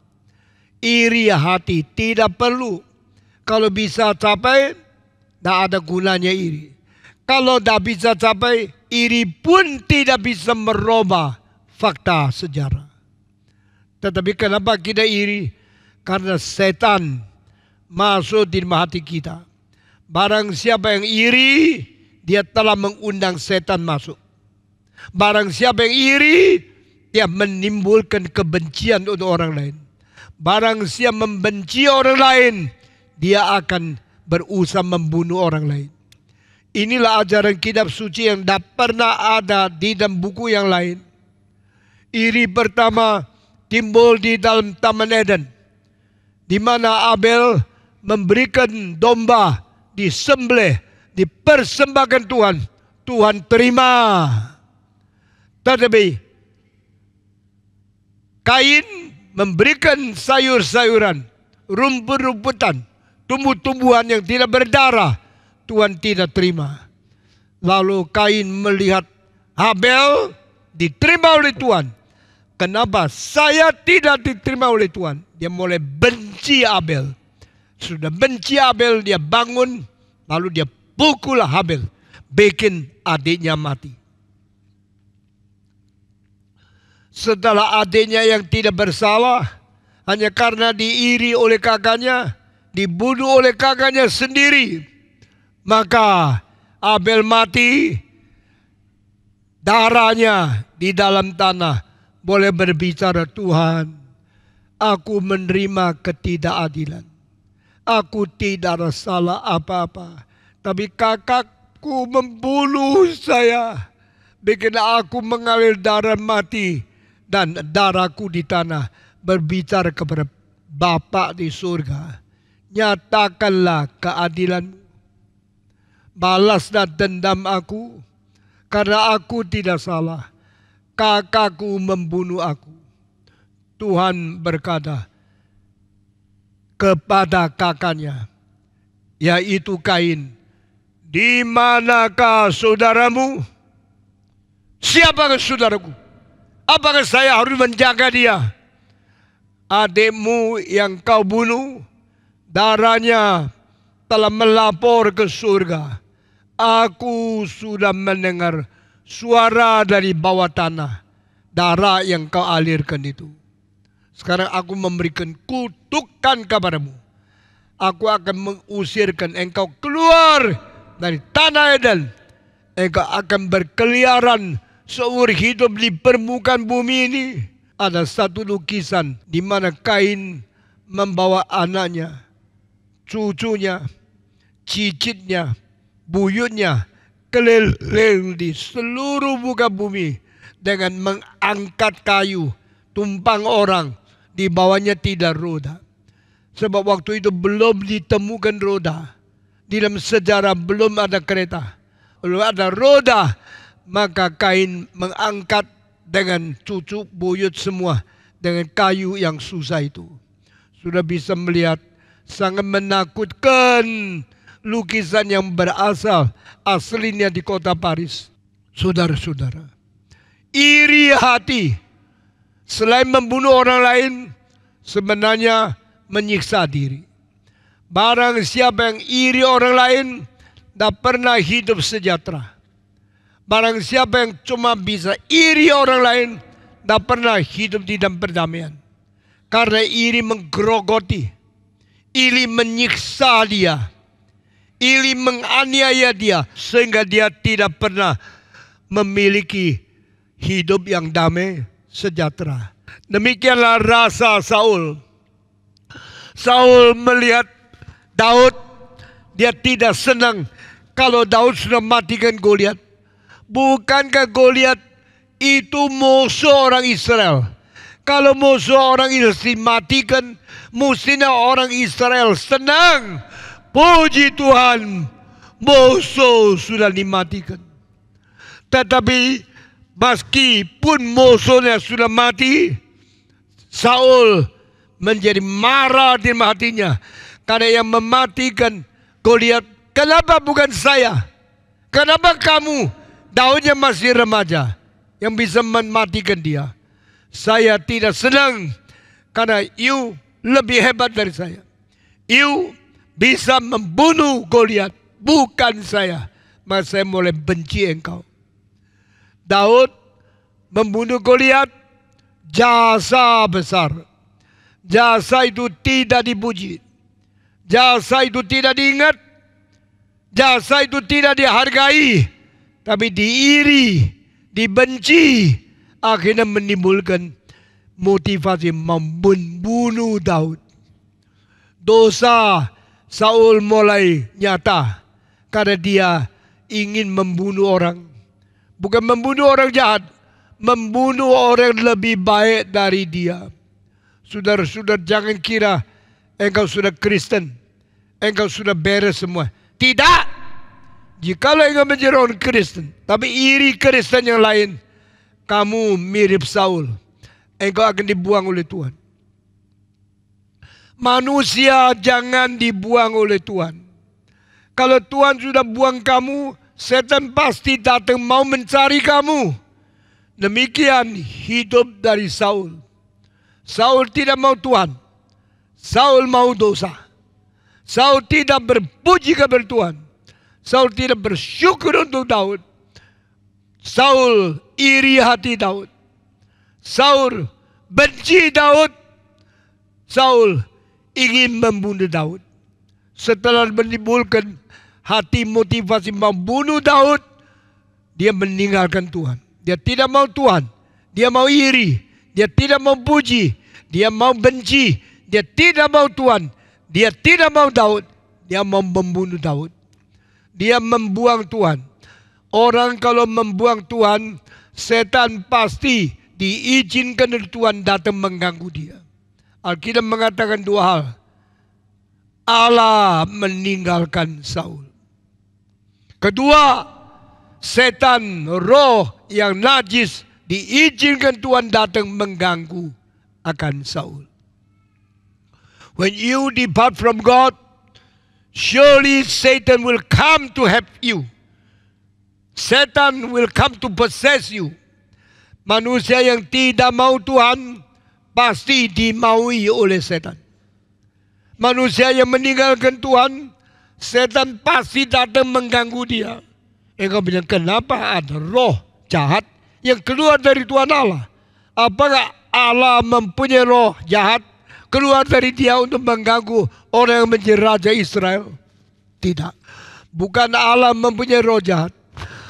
Iri hati tidak perlu. Kalau bisa capai, tidak ada gunanya iri. Kalau tidak bisa capai, iri pun tidak bisa merubah fakta sejarah. Tetapi kenapa kita iri? Karena setan masuk di hati kita. Barang siapa yang iri, dia telah mengundang setan masuk. Barang siapa yang iri, dia menimbulkan kebencian untuk orang lain. Barang siapa membenci orang lain, dia akan berusaha membunuh orang lain. Inilah ajaran kitab suci yang tak pernah ada di dalam buku yang lain. Iri pertama timbul di dalam Taman Eden, di mana Abel memberikan domba, disembelih, dipersembahkan Tuhan. Tuhan terima. Tetapi Kain memberikan sayur-sayuran, rumput-rumputan, tumbuh-tumbuhan yang tidak berdarah. Tuhan tidak terima. Lalu Kain melihat Habel diterima oleh Tuhan. Kenapa saya tidak diterima oleh Tuhan? Dia mulai benci Abel. Sudah benci Abel, dia bangun, lalu dia pukul Habel, bikin adiknya mati. Setelah adiknya yang tidak bersalah, hanya karena diiri oleh kakaknya, dibunuh oleh kakaknya sendiri, maka Abel mati, darahnya di dalam tanah boleh berbicara, Tuhan, aku menerima ketidakadilan. Aku tidak ada salah apa-apa. Tapi kakakku membunuh saya, bikin aku mengalir darah mati. Dan darahku di tanah berbicara kepada Bapa di surga. Nyatakanlah keadilanmu. Balaslah dendam aku, karena aku tidak salah. Kakakku membunuh aku. Tuhan berkata kepada kakaknya, yaitu Kain, di manakah saudaramu? Siapakah saudaraku? Apakah saya harus menjaga dia? Adikmu yang kau bunuh, darahnya telah melapor ke surga. Aku sudah mendengar suara dari bawah tanah, darah yang kau alirkan itu. Sekarang aku memberikan kutukan kepadamu. Aku akan mengusirkan engkau keluar dari tanah Eden. Engkau akan berkeliaran seumur hidup di permukaan bumi ini. Ada satu lukisan di mana Kain membawa anaknya, cucunya, cicitnya, buyutnya keliling di seluruh muka bumi dengan mengangkat kayu, tumpang orang, di bawahnya tidak roda. Sebab waktu itu belum ditemukan roda. Di dalam sejarah belum ada kereta, belum ada roda. Maka Kain mengangkat dengan cucu, buyut semua dengan kayu yang susah itu. Sudah bisa melihat, sangat menakutkan lukisan yang berasal aslinya di kota Paris. Saudara-saudara, iri hati selain membunuh orang lain, sebenarnya menyiksa diri. Barang siapa yang iri orang lain, tak pernah hidup sejahtera. Barang siapa yang cuma bisa iri orang lain, tak pernah hidup di dalam perdamaian. Karena iri menggerogoti, iri menyiksa dia, iri menganiaya dia, sehingga dia tidak pernah memiliki hidup yang damai, sejahtera. Demikianlah rasa Saul. Saul melihat Daud, dia tidak senang kalau Daud sudah matikan Goliat. Bukankah Goliat itu musuh orang Israel? Kalau musuh orang Israel dimatikan, mestinya orang Israel senang. Puji Tuhan, musuh sudah dimatikan. Tetapi meskipun musuhnya sudah mati, Saul menjadi marah di hatinya. Karena yang mematikan Goliat, kenapa bukan saya? Kenapa kamu? Daudnya masih remaja yang bisa mematikan dia. Saya tidak senang karena you lebih hebat dari saya. You bisa membunuh Goliat, bukan saya. Maka saya mulai benci engkau. Daud membunuh Goliat, jasa besar. Jasa itu tidak dipuji. Jasa itu tidak diingat. Jasa itu tidak dihargai. Tapi diiri, dibenci. Akhirnya menimbulkan motivasi membunuh Daud. Dosa Saul mulai nyata. Karena dia ingin membunuh orang. Bukan membunuh orang jahat. Membunuh orang lebih baik dari dia. Saudara-saudara, jangan kira engkau sudah Kristen, engkau sudah beres semua. Tidak. Jikalau engkau menjadi orang Kristen, tapi iri Kristen yang lain, kamu mirip Saul. Engkau akan dibuang oleh Tuhan. Manusia jangan dibuang oleh Tuhan. Kalau Tuhan sudah buang kamu, setan pasti datang mau mencari kamu. Demikian hidup dari Saul. Saul tidak mau Tuhan. Saul mau dosa. Saul tidak berpuji kepada Tuhan. Saul tidak bersyukur untuk Daud. Saul iri hati Daud. Saul benci Daud. Saul ingin membunuh Daud. Setelah menimbulkan hati motivasi membunuh Daud, dia meninggalkan Tuhan. Dia tidak mau Tuhan. Dia mau iri. Dia tidak mau puji. Dia mau benci. Dia tidak mau Tuhan. Dia tidak mau Daud. Dia mau membunuh Daud. Dia membuang Tuhan. Orang kalau membuang Tuhan, setan pasti diizinkan oleh Tuhan datang mengganggu dia. Alkitab mengatakan dua hal. Allah meninggalkan Saul. Kedua, setan, roh yang najis diizinkan Tuhan datang mengganggu akan Saul. When you depart from God, surely Satan will come to help you. Satan will come to possess you. Manusia yang tidak mau Tuhan pasti dimaui oleh setan. Manusia yang meninggalkan Tuhan, setan pasti datang mengganggu dia. Engkau bilang, kenapa ada roh jahat yang keluar dari Tuhan Allah? Apakah Allah mempunyai roh jahat keluar dari dia untuk mengganggu orang yang menjadi raja Israel? Tidak. Bukan Allah mempunyai roh jahat.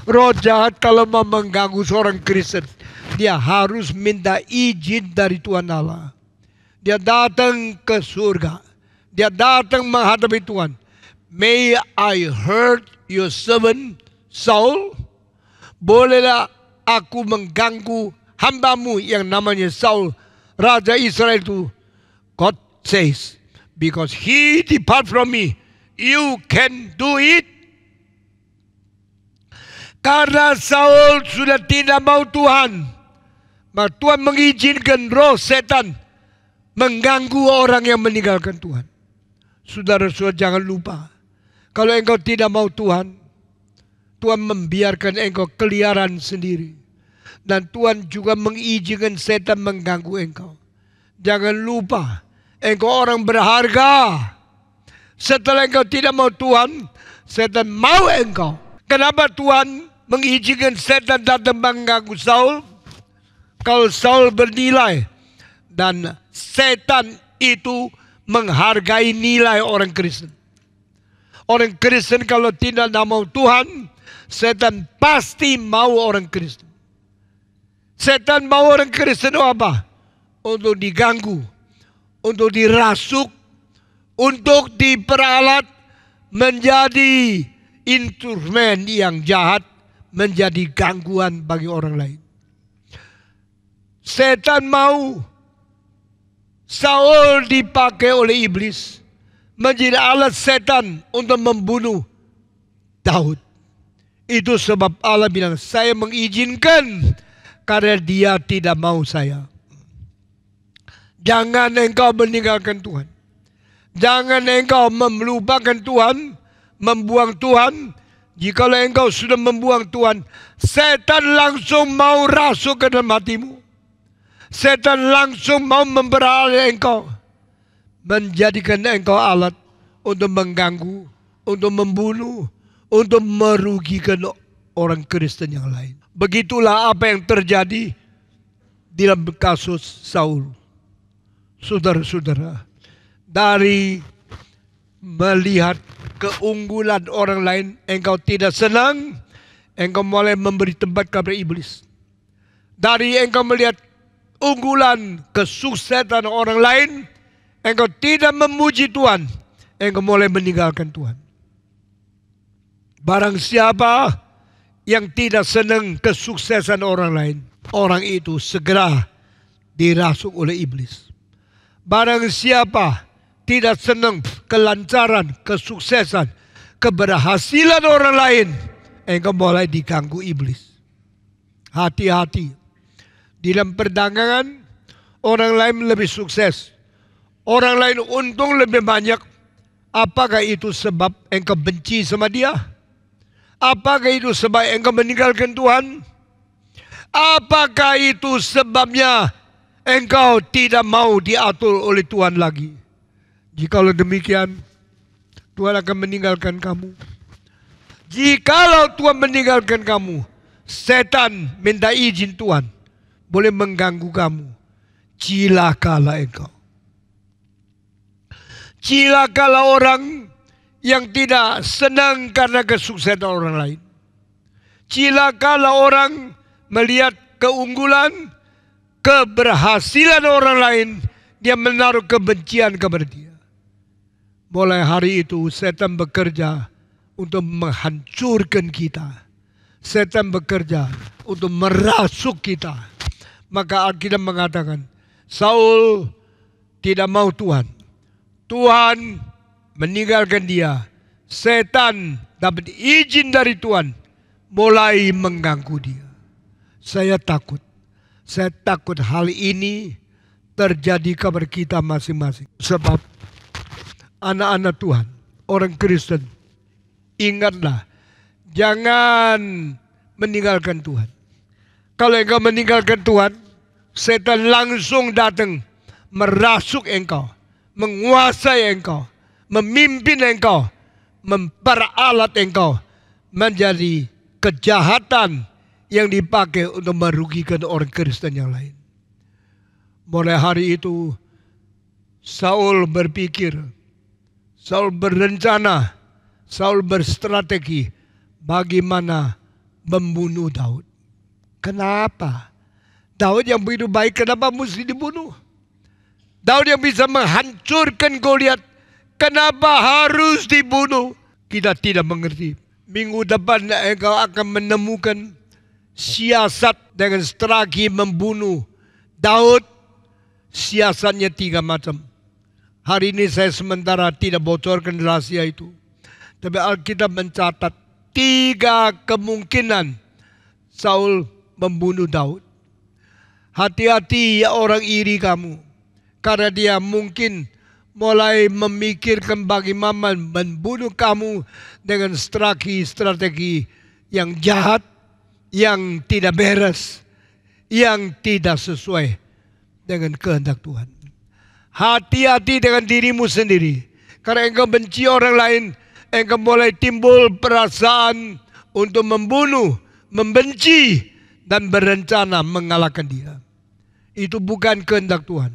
Roh jahat kalau mau mengganggu seorang Kristen, dia harus minta izin dari Tuhan Allah. Dia datang ke surga. Dia datang menghadapi Tuhan. May I hurt your servant Saul? Bolehlah aku mengganggu hambamu yang namanya Saul, raja Israel itu. God says, because he depart from me, you can do it. Karena Saul sudah tidak mau Tuhan, maka Tuhan mengizinkan roh setan mengganggu orang yang meninggalkan Tuhan. Saudara-saudara, jangan lupa, kalau engkau tidak mau Tuhan, Tuhan membiarkan engkau keliaran sendiri. Dan Tuhan juga mengizinkan setan mengganggu engkau. Jangan lupa, engkau orang berharga. Setelah engkau tidak mau Tuhan, setan mau engkau. Kenapa Tuhan mengizinkan setan datang mengganggu Saul? Kalau Saul bernilai, dan setan itu menghargai nilai orang Kristen. Orang Kristen kalau tidak mau Tuhan, setan pasti mau orang Kristen. Setan mau orang Kristen apa? Untuk diganggu, untuk dirasuk, untuk diperalat menjadi instrumen yang jahat, menjadi gangguan bagi orang lain. Setan mau Saul dipakai oleh iblis menjadi alat setan untuk membunuh Daud. Itu sebab Allah bilang, saya mengizinkan karena dia tidak mau saya. Jangan engkau meninggalkan Tuhan. Jangan engkau melupakan Tuhan, membuang Tuhan. Jikalau engkau sudah membuang Tuhan, setan langsung mau rasuk ke dalam hatimu. Setan langsung mau memperoleh engkau, menjadikan engkau alat untuk mengganggu, untuk membunuh, untuk merugikan orang Kristen yang lain. Begitulah apa yang terjadi dalam kasus Saul. Saudara-saudara, dari melihat keunggulan orang lain, engkau tidak senang, engkau mulai memberi tempat kepada iblis. Dari engkau melihat unggulan, kesuksesan orang lain, engkau tidak memuji Tuhan, engkau mulai meninggalkan Tuhan. Barang siapa yang tidak senang kesuksesan orang lain, orang itu segera dirasuk oleh iblis. Barang siapa tidak senang kelancaran, kesuksesan, keberhasilan orang lain, engkau mulai diganggu iblis. Hati-hati. Dalam perdagangan, orang lain lebih sukses, orang lain untung lebih banyak. Apakah itu sebab engkau benci sama dia? Apakah itu sebab engkau meninggalkan Tuhan? Apakah itu sebabnya engkau tidak mau diatur oleh Tuhan lagi? Jikalau demikian, Tuhan akan meninggalkan kamu. Jikalau Tuhan meninggalkan kamu, setan minta izin Tuhan, boleh mengganggu kamu. Cilakalah engkau. Cilakalah orang yang tidak senang karena kesuksesan orang lain. Cilakalah orang melihat keunggulan, keberhasilan orang lain, dia menaruh kebencian kepada dia. Mulai hari itu setan bekerja untuk menghancurkan kita. Setan bekerja untuk merasuk kita. Maka Alkitab mengatakan, Saul tidak mau Tuhan. Tuhan meninggalkan dia. Setan dapat izin dari Tuhan, mulai mengganggu dia. Saya takut. Saya takut hal ini terjadi kepada kita masing-masing. Sebab anak-anak Tuhan, orang Kristen, ingatlah, jangan meninggalkan Tuhan. Kalau engkau meninggalkan Tuhan, setan langsung datang merasuk engkau, menguasai engkau, memimpin engkau, memperalat engkau menjadi kejahatan yang dipakai untuk merugikan orang Kristen yang lain. Mulai hari itu, Saul berpikir, Saul berencana, Saul berstrategi bagaimana membunuh Daud. Kenapa? Daud yang begitu baik, kenapa mesti dibunuh? Daud yang bisa menghancurkan Goliat, kenapa harus dibunuh? Kita tidak mengerti. Minggu depan engkau akan menemukan siasat dengan strategi membunuh Daud. Siasatnya 3 macam. Hari ini saya sementara tidak bocorkan rahasia itu. Tapi Alkitab mencatat 3 kemungkinan Saul membunuh Daud. Hati-hati ya orang iri kamu. Karena dia mungkin mulai memikirkan bagaimana membunuh kamu dengan strategi yang jahat, yang tidak beres, yang tidak sesuai dengan kehendak Tuhan. Hati-hati dengan dirimu sendiri. Karena engkau benci orang lain, engkau mulai timbul perasaan untuk membunuh, membenci, dan berencana mengalahkan dia. Itu bukan kehendak Tuhan.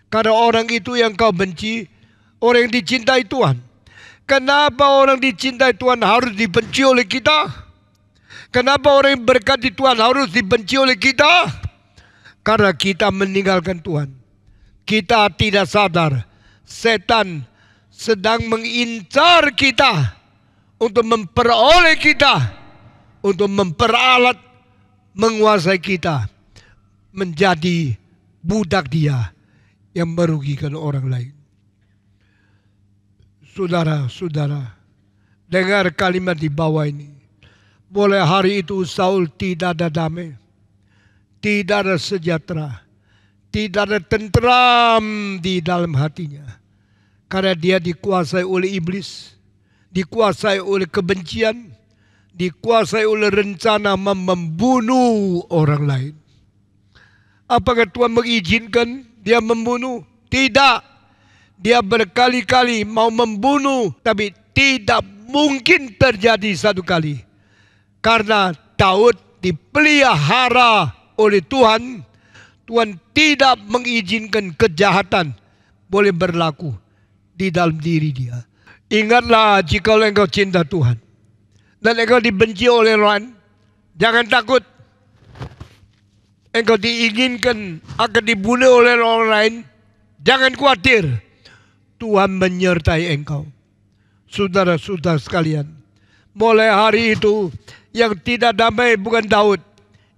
Karena orang itu yang kau benci, orang yang dicintai Tuhan. Kenapa orang dicintai Tuhan harus dibenci oleh kita? Kenapa orang yang berkati Tuhan harus dibenci oleh kita? Karena kita meninggalkan Tuhan. Kita tidak sadar setan sedang mengincar kita untuk memperoleh kita, untuk memperalat, menguasai kita menjadi budak dia yang merugikan orang lain. Saudara-saudara, dengar kalimat di bawah ini. Mulai hari itu Saul tidak ada damai, tidak ada sejahtera, tidak ada tentram di dalam hatinya. Karena dia dikuasai oleh iblis, dikuasai oleh kebencian, dikuasai oleh rencana membunuh orang lain. Apakah Tuhan mengizinkan dia membunuh? Tidak. Dia berkali-kali mau membunuh, tapi tidak mungkin terjadi satu kali. Karena Daud dipelihara oleh Tuhan. Tuhan tidak mengizinkan kejahatan boleh berlaku di dalam diri dia. Ingatlah, jika engkau cinta Tuhan dan engkau dibenci oleh orang, jangan takut. Engkau diinginkan akan dibunuh oleh orang lain, jangan khawatir. Tuhan menyertai engkau. Saudara-saudara sekalian, mulai hari itu yang tidak damai bukan Daud,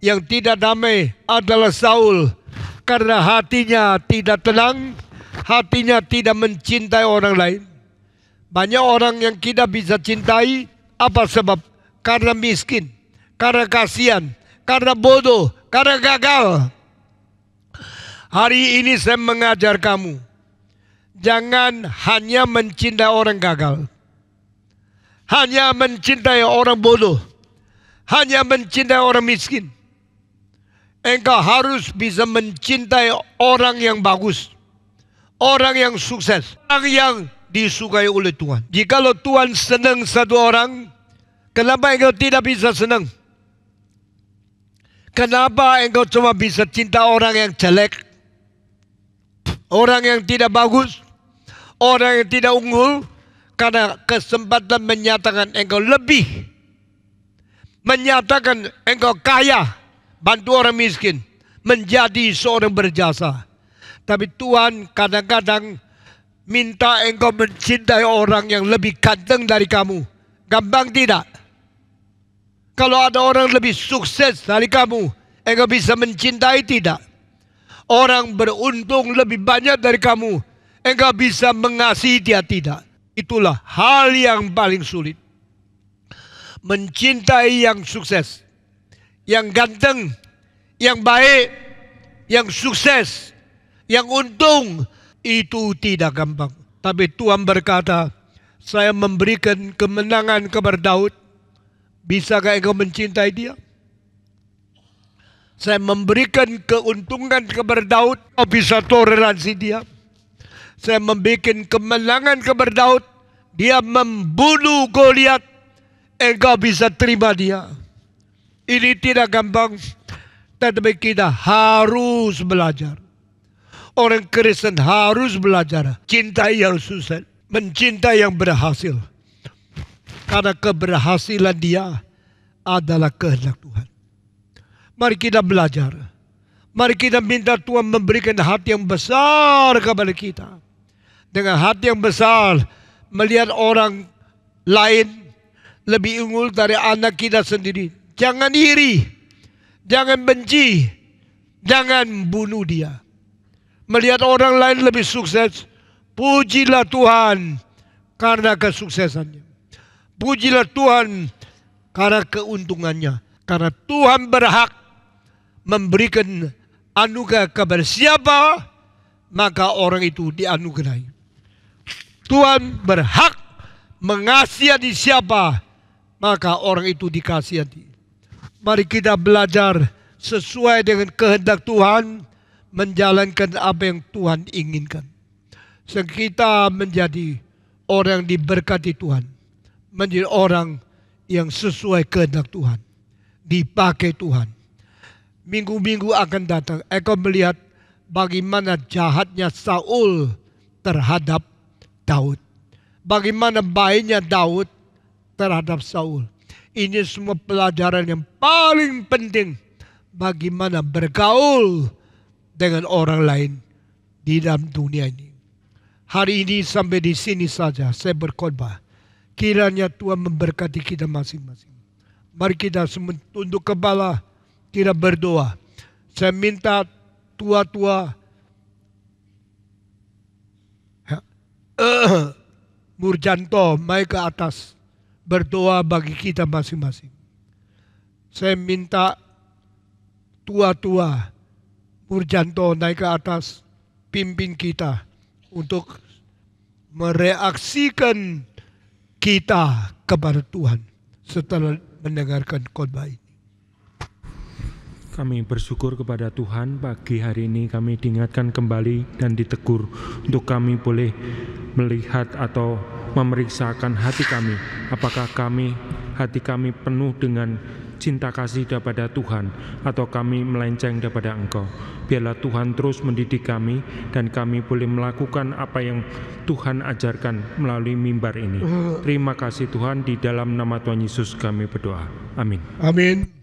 yang tidak damai adalah Saul. Karena hatinya tidak tenang, hatinya tidak mencintai orang lain. Banyak orang yang tidak bisa cintai, apa sebab? Karena miskin, karena kasihan, karena bodoh, karena gagal. Hari ini saya mengajar kamu, jangan hanya mencintai orang gagal, hanya mencintai orang bodoh, hanya mencintai orang miskin. Engkau harus bisa mencintai orang yang bagus, orang yang sukses, orang yang disukai oleh Tuhan. Jikalau Tuhan senang satu orang, kenapa engkau tidak bisa senang? Kenapa engkau cuma bisa cinta orang yang jelek, orang yang tidak bagus, orang yang tidak unggul? Karena kesempatan menyatakan engkau lebih, menyatakan engkau kaya, bantu orang miskin, menjadi seorang berjasa. Tapi Tuhan kadang-kadang minta engkau mencintai orang yang lebih ganteng dari kamu. Gampang tidak? Kalau ada orang lebih sukses dari kamu, engkau bisa mencintai tidak? Orang beruntung lebih banyak dari kamu, engkau bisa mengasihi dia tidak? Itulah hal yang paling sulit. Mencintai yang sukses, yang ganteng, yang baik, yang sukses, yang untung, itu tidak gampang. Tapi Tuhan berkata, saya memberikan kemenangan kepada Daud. Bisakah engkau mencintai dia? Saya memberikan keuntungan kepada Daud, kau bisa toleransi dia. Saya memberikan kemenangan kepada Daud, dia membunuh Goliat, engkau bisa terima dia. Ini tidak gampang, tetapi kita harus belajar. Orang Kristen harus belajar cintai yang sukses, mencintai yang berhasil. Karena keberhasilan dia adalah kehendak Tuhan. Mari kita belajar. Mari kita minta Tuhan memberikan hati yang besar kepada kita. Dengan hati yang besar, melihat orang lain lebih unggul dari anak kita sendiri. Jangan iri, jangan benci, jangan bunuh dia. Melihat orang lain lebih sukses, pujilah Tuhan karena kesuksesannya. Pujilah Tuhan karena keuntungannya. Karena Tuhan berhak memberikan anugerah kepada siapa, maka orang itu dianugerahi. Tuhan berhak mengasihani siapa, maka orang itu dikasihani. Mari kita belajar sesuai dengan kehendak Tuhan, menjalankan apa yang Tuhan inginkan. Sehingga kita menjadi orang yang diberkati Tuhan, menjadi orang yang sesuai kehendak Tuhan, dipakai Tuhan. Minggu-minggu akan datang, engkau melihat bagaimana jahatnya Saul terhadap Daud, bagaimana baiknya Daud terhadap Saul. Ini semua pelajaran yang paling penting bagaimana bergaul dengan orang lain di dalam dunia ini. Hari ini sampai di sini saja saya berkhotbah. Kiranya Tuhan memberkati kita masing-masing. Mari kita semua tunduk kepala, kita berdoa. Saya minta tua-tua Murjanto naik ke atas, berdoa bagi kita masing-masing. Saya minta tua-tua Murjanto naik ke atas, pimpin kita untuk mereaksikan kita kepada Tuhan setelah mendengarkan khotbah ini. Kami bersyukur kepada Tuhan, pagi hari ini kami diingatkan kembali dan ditegur untuk kami boleh melihat atau memeriksakan hati kami. Apakah hati kami penuh dengan cinta kasih daripada Tuhan atau kami melenceng daripada Engkau. Biarlah Tuhan terus mendidik kami dan kami boleh melakukan apa yang Tuhan ajarkan melalui mimbar ini. Terima kasih Tuhan, di dalam nama Tuhan Yesus kami berdoa. Amin. Amin.